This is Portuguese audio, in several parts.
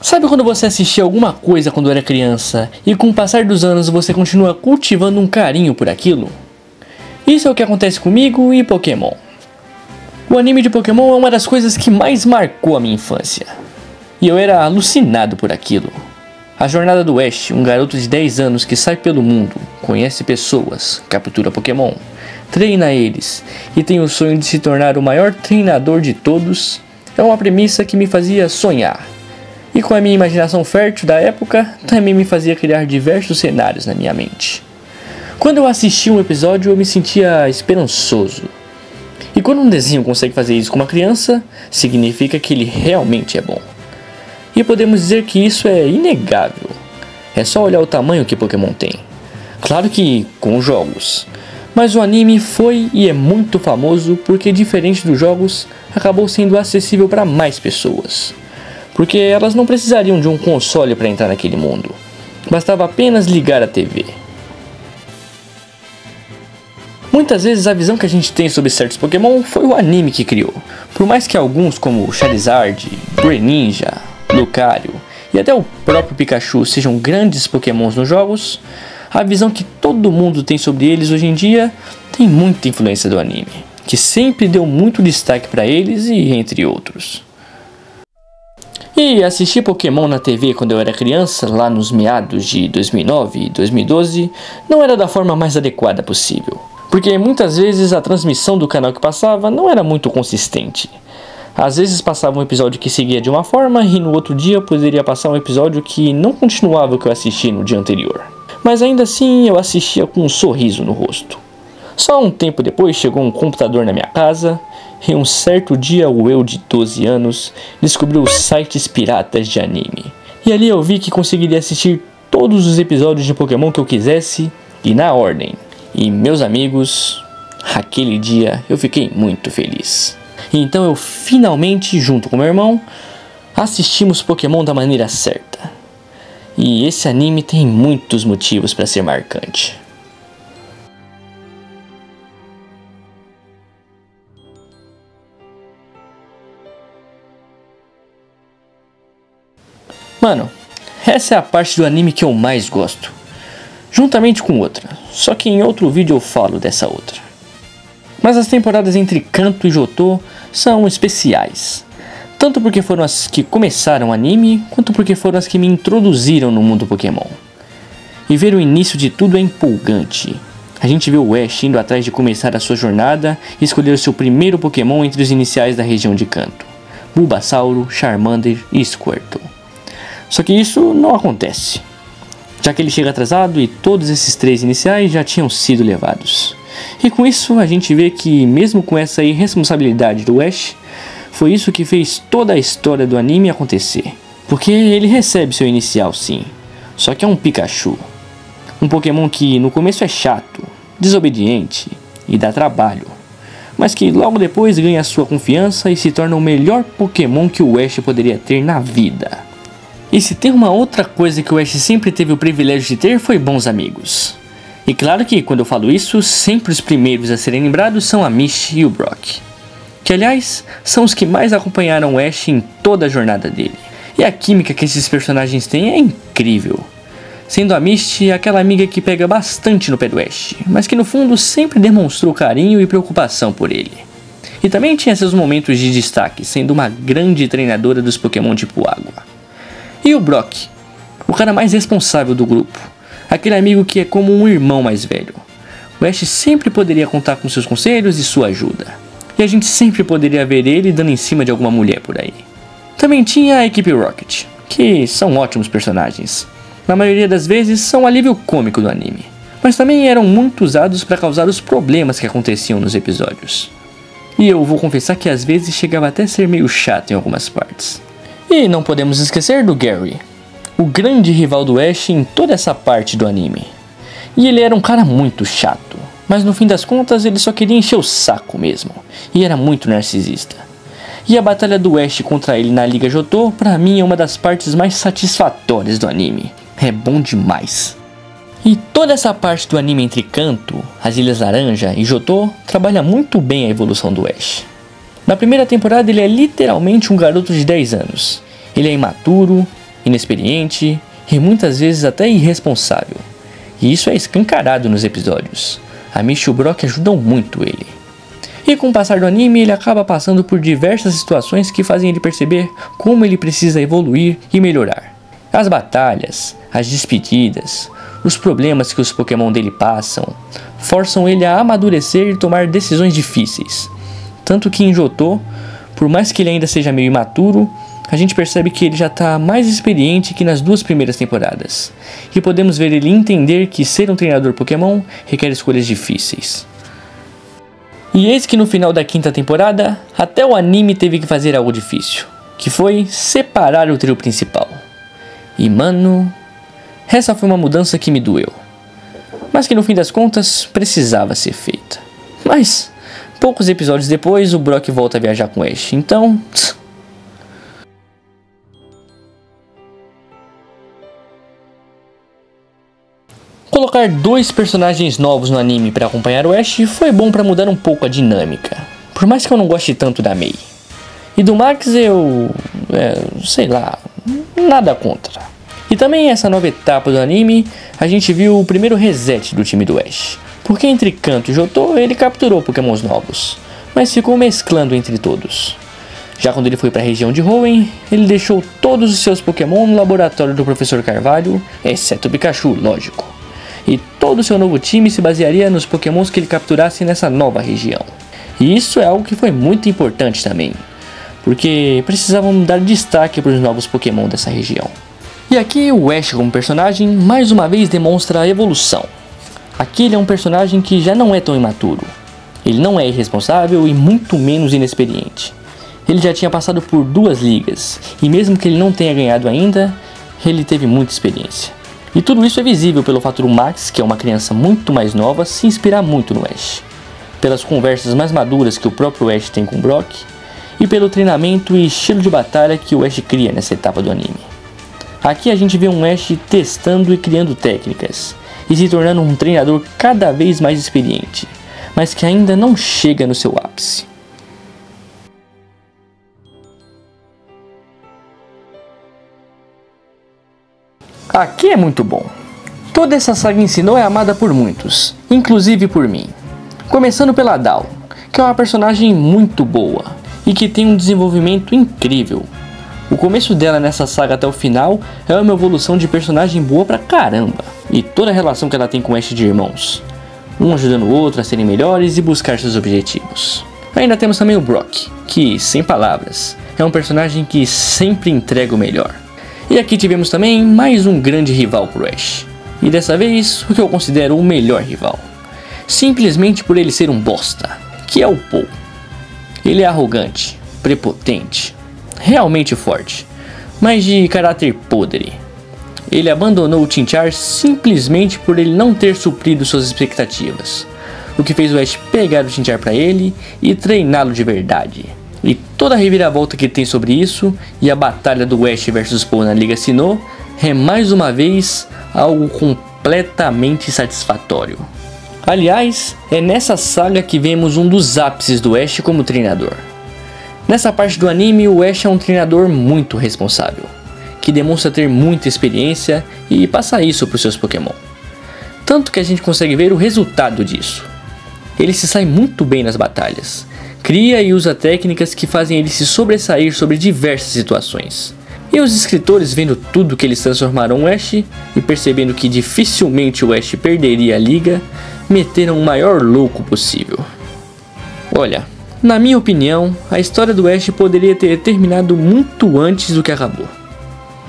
Sabe quando você assistia alguma coisa quando era criança e com o passar dos anos você continua cultivando um carinho por aquilo? Isso é o que acontece comigo e Pokémon. O anime de Pokémon é uma das coisas que mais marcou a minha infância. E eu era alucinado por aquilo. A jornada do Ash, um garoto de 10 anos que sai pelo mundo, conhece pessoas, captura Pokémon, treina eles e tem o sonho de se tornar o maior treinador de todos, é uma premissa que me fazia sonhar. E com a minha imaginação fértil da época, também me fazia criar diversos cenários na minha mente. Quando eu assistia um episódio, eu me sentia esperançoso. E quando um desenho consegue fazer isso com uma criança, significa que ele realmente é bom. E podemos dizer que isso é inegável. É só olhar o tamanho que Pokémon tem. Claro que com jogos. Mas o anime foi e é muito famoso porque, diferente dos jogos, acabou sendo acessível para mais pessoas. Porque elas não precisariam de um console para entrar naquele mundo. Bastava apenas ligar a TV. Muitas vezes a visão que a gente tem sobre certos Pokémon foi o anime que criou. Por mais que alguns como Charizard, Greninja, Lucario e até o próprio Pikachu sejam grandes Pokémons nos jogos, a visão que todo mundo tem sobre eles hoje em dia tem muita influência do anime, que sempre deu muito destaque para eles e entre outros. E assistir Pokémon na TV quando eu era criança, lá nos meados de 2009 e 2012, não era da forma mais adequada possível. Porque muitas vezes a transmissão do canal que passava não era muito consistente. Às vezes passava um episódio que seguia de uma forma e no outro dia poderia passar um episódio que não continuava o que eu assisti no dia anterior. Mas ainda assim eu assistia com um sorriso no rosto. Só um tempo depois chegou um computador na minha casa e um certo dia o eu de 12 anos descobriu os sites piratas de anime. E ali eu vi que conseguiria assistir todos os episódios de Pokémon que eu quisesse e na ordem. E meus amigos, aquele dia eu fiquei muito feliz. E então eu finalmente, junto com meu irmão, assistimos Pokémon da maneira certa. E esse anime tem muitos motivos para ser marcante. Mano, essa é a parte do anime que eu mais gosto, juntamente com outra, só que em outro vídeo eu falo dessa outra. Mas as temporadas entre Kanto e Johto são especiais, tanto porque foram as que começaram o anime, quanto porque foram as que me introduziram no mundo Pokémon. E ver o início de tudo é empolgante. A gente vê o Ash indo atrás de começar a sua jornada e escolher o seu primeiro Pokémon entre os iniciais da região de Kanto: Bulbasauro, Charmander e Squirtle. Só que isso não acontece, já que ele chega atrasado e todos esses 3 iniciais já tinham sido levados. E com isso a gente vê que, mesmo com essa irresponsabilidade do Ash, foi isso que fez toda a história do anime acontecer. Porque ele recebe seu inicial sim, só que é um Pikachu. Um Pokémon que no começo é chato, desobediente e dá trabalho, mas que logo depois ganha sua confiança e se torna o melhor Pokémon que o Ash poderia ter na vida. E se tem uma outra coisa que o Ash sempre teve o privilégio de ter, foi bons amigos. E claro que quando eu falo isso, sempre os primeiros a serem lembrados são a Misty e o Brock, que aliás são os que mais acompanharam o Ash em toda a jornada dele. E a química que esses personagens têm é incrível, sendo a Misty aquela amiga que pega bastante no pé do Ash, mas que no fundo sempre demonstrou carinho e preocupação por ele. E também tinha seus momentos de destaque, sendo uma grande treinadora dos Pokémon tipo água. E o Brock, o cara mais responsável do grupo, aquele amigo que é como um irmão mais velho. O Ash sempre poderia contar com seus conselhos e sua ajuda, e a gente sempre poderia ver ele dando em cima de alguma mulher por aí. Também tinha a equipe Rocket, que são ótimos personagens. Na maioria das vezes são um alívio cômico do anime, mas também eram muito usados para causar os problemas que aconteciam nos episódios. E eu vou confessar que às vezes chegava até a ser meio chato em algumas partes. E não podemos esquecer do Gary, o grande rival do Ash em toda essa parte do anime. E ele era um cara muito chato, mas no fim das contas ele só queria encher o saco mesmo, e era muito narcisista. E a batalha do Ash contra ele na Liga Johto, pra mim é uma das partes mais satisfatórias do anime. É bom demais. E toda essa parte do anime entre Kanto, as Ilhas Laranja e Johto trabalha muito bem a evolução do Ash. Na primeira temporada ele é literalmente um garoto de 10 anos. Ele é imaturo, inexperiente e muitas vezes até irresponsável. E isso é escancarado nos episódios. A Misty e o Brock ajudam muito ele. E com o passar do anime ele acaba passando por diversas situações que fazem ele perceber como ele precisa evoluir e melhorar. As batalhas, as despedidas, os problemas que os Pokémon dele passam, forçam ele a amadurecer e tomar decisões difíceis. Tanto que em Johto, por mais que ele ainda seja meio imaturo, a gente percebe que ele já está mais experiente que nas 2 primeiras temporadas. E podemos ver ele entender que ser um treinador Pokémon requer escolhas difíceis. E eis que no final da 5ª temporada, até o anime teve que fazer algo difícil, que foi separar o trio principal. E mano, essa foi uma mudança que me doeu, mas que no fim das contas precisava ser feita. Mas poucos episódios depois o Brock volta a viajar com Ash, então... Colocar 2 personagens novos no anime para acompanhar o Ash foi bom para mudar um pouco a dinâmica, por mais que eu não goste tanto da Mei. E do Max sei lá, nada contra. E também essa nova etapa do anime, a gente viu o primeiro reset do time do Ash. Porque entre Kanto e Johto ele capturou Pokémons novos, mas ficou mesclando entre todos. Já quando ele foi para a região de Hoenn, ele deixou todos os seus Pokémon no laboratório do Professor Carvalho, exceto o Pikachu, lógico. E todo o seu novo time se basearia nos Pokémons que ele capturasse nessa nova região. E isso é algo que foi muito importante também, porque precisavam dar destaque para os novos Pokémon dessa região. E aqui o Ash como personagem mais uma vez demonstra a evolução. Aqui ele é um personagem que já não é tão imaturo. Ele não é irresponsável e muito menos inexperiente. Ele já tinha passado por 2 ligas, e mesmo que ele não tenha ganhado ainda, ele teve muita experiência. E tudo isso é visível pelo fato do Max, que é uma criança muito mais nova, se inspirar muito no Ash. Pelas conversas mais maduras que o próprio Ash tem com o Brock, e pelo treinamento e estilo de batalha que o Ash cria nessa etapa do anime. Aqui a gente vê um Ash testando e criando técnicas, e se tornando um treinador cada vez mais experiente, mas que ainda não chega no seu ápice. Aqui é muito bom. Toda essa saga ensinou é amada por muitos, inclusive por mim. Começando pela Dal, que é uma personagem muito boa e que tem um desenvolvimento incrível. O começo dela nessa saga até o final é uma evolução de personagem boa pra caramba. E toda a relação que ela tem com o Ash de irmãos, um ajudando o outro a serem melhores e buscar seus objetivos. Ainda temos também o Brock, que, sem palavras, é um personagem que sempre entrega o melhor. E aqui tivemos também mais um grande rival pro Ash. E dessa vez, o que eu considero o melhor rival. Simplesmente por ele ser um bosta, que é o Paul. Ele é arrogante, prepotente, realmente forte, mas de caráter podre. Ele abandonou o Chinchar simplesmente por ele não ter suprido suas expectativas, o que fez o Ash pegar o Chinchar pra ele e treiná-lo de verdade. E toda a reviravolta que tem sobre isso e a batalha do Ash vs Paul na Liga Sinnoh é mais uma vez algo completamente satisfatório. Aliás, é nessa saga que vemos um dos ápices do Ash como treinador. Nessa parte do anime, o Ash é um treinador muito responsável, que demonstra ter muita experiência e passa isso para os seus Pokémon. Tanto que a gente consegue ver o resultado disso. Ele se sai muito bem nas batalhas, cria e usa técnicas que fazem ele se sobressair sobre diversas situações. E os escritores, vendo tudo que eles transformaram o Ash e percebendo que dificilmente o Ash perderia a liga, meteram o maior louco possível. Olha, na minha opinião, a história do Ash poderia ter terminado muito antes do que acabou.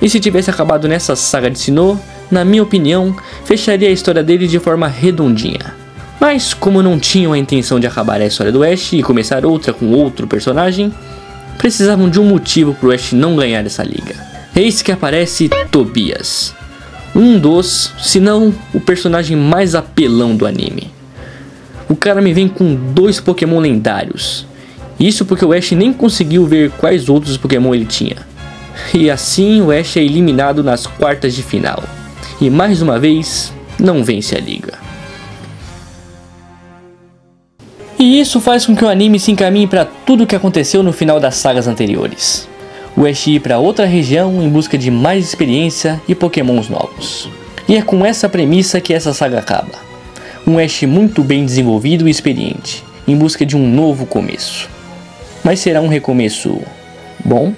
E se tivesse acabado nessa saga de Sinnoh, na minha opinião, fecharia a história dele de forma redondinha. Mas como não tinham a intenção de acabar a história do Ash e começar outra com outro personagem, precisavam de um motivo para o Ash não ganhar essa liga. Eis que aparece Tobias, um dos, se não o personagem mais apelão do anime. O cara me vem com 2 Pokémon lendários, isso porque o Ash nem conseguiu ver quais outros Pokémon ele tinha. E assim o Ash é eliminado nas quartas de final, e mais uma vez não vence a liga. E E isso faz com que o anime se encaminhe para tudo o que aconteceu no final das sagas anteriores. O Ash ir para outra região em busca de mais experiência e pokémons novos. E é com essa premissa que essa saga acaba. Um Ash muito bem desenvolvido e experiente, em busca de um novo começo. Mas será um recomeço bom?